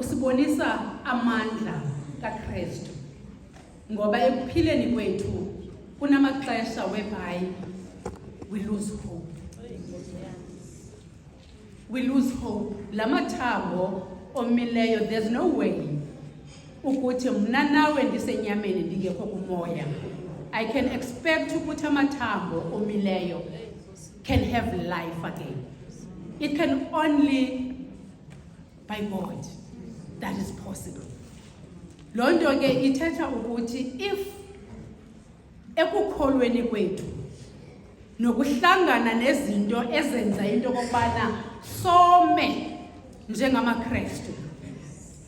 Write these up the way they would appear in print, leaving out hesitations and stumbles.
usibonisa amandla kaKristu, ngoba ekuphileni kwethu kunamaxesha whereby we lose hope. We lose hope. Lamathambo omileyo, there's no way ukuthi mna nawe ndisenyameni ndingekho kumoya. I can expect ukuthi amathambo omileyo can have life again. It can only by God that is possible. Lonto ke ithetha ukuthi if ekukholweni kwethu nokuhlangana nezinto ezenza into kokubana some njengamaKristu,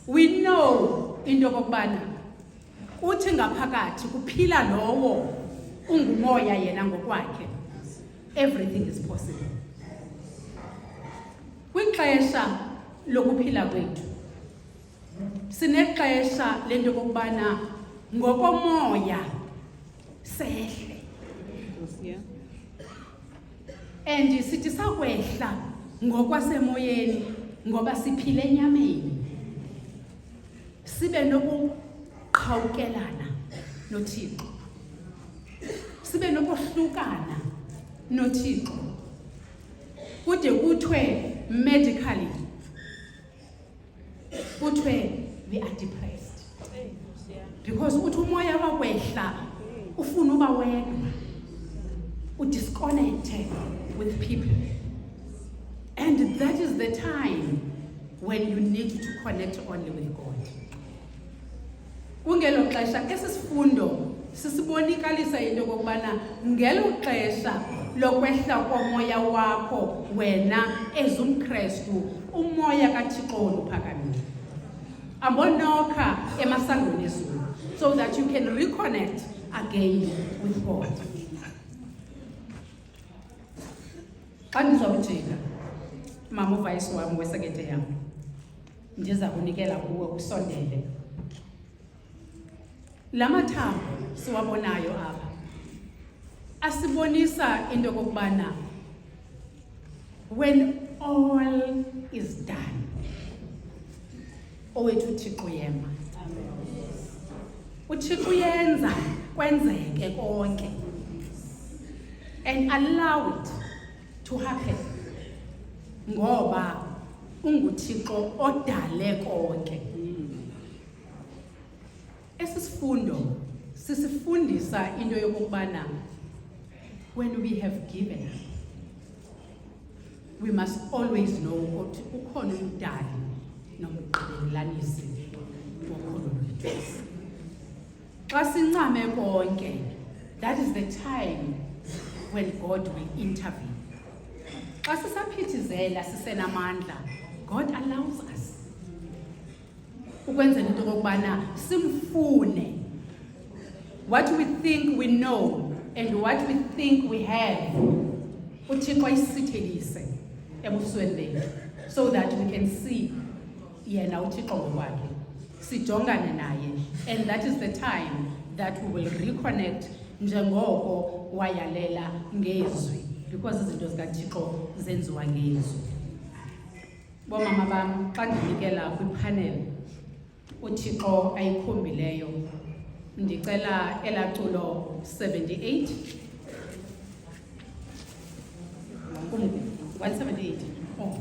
we know into kokubana uthi ngaphakathi kuphila lowo ungumoya yena ngokwakhe, everything is possible. Kwixesha lokuphila kwethu sinexesha lento kokubana ngokomoya sehle, and sithi sakwehla ngokwasemoyeni ngoba siphile enyameni, sibe nokuqhawukelana noThixo, sibe nokuhlukana noThixo, kude kuthiwe medically kuthiwe we are depressed, because uthi umoya wakwehla ufuna uba wedwa, udisconnected with people, and that is the time when you need to connect only with God. Kungelo xesha esisifundo sisibonikalisa into kokubana ngelo xesha lokwehla komoya wakho wena ezumKristu, umoya kaThixo uphakamile ambonokha emasangweni ezulu, so that you can reconnect again with God. Xa ndizawujika mama uvayisi wami wesekete yam, ndiza kunikela kuwe usondele. Lamathambo siwabonayo apha asibonisa into kokubana when all is done, owethu uThixo yema. uThixo uyenza kwenzeke konke and allow it to happen, ngoba unguThixo odale konke. Esisifundo sisifundisa into yokubana when we have given, we must always know ukuthi ukhona umdali nomqhelelanisi wokholo lwethu. Xa sincame konke, that is the time when God will intervene. Xa sisaphithizela sisenamandla, God allows us ukwenzela into kokubana simfune. What we think we know and what we think we have, uThixo ayisithelise ebusweni bethu, so that we can see yena uThixo ngokwakhe, sijongane naye, and that is the time that we will reconnect njengoko wayalela ngezwi, because izinto zikaThixo zenziwa ngezwi. Bomama bam, xa ndinikela kwipanel uThixo ayikhombileyo, ndicela elaculo 78 178. Oh.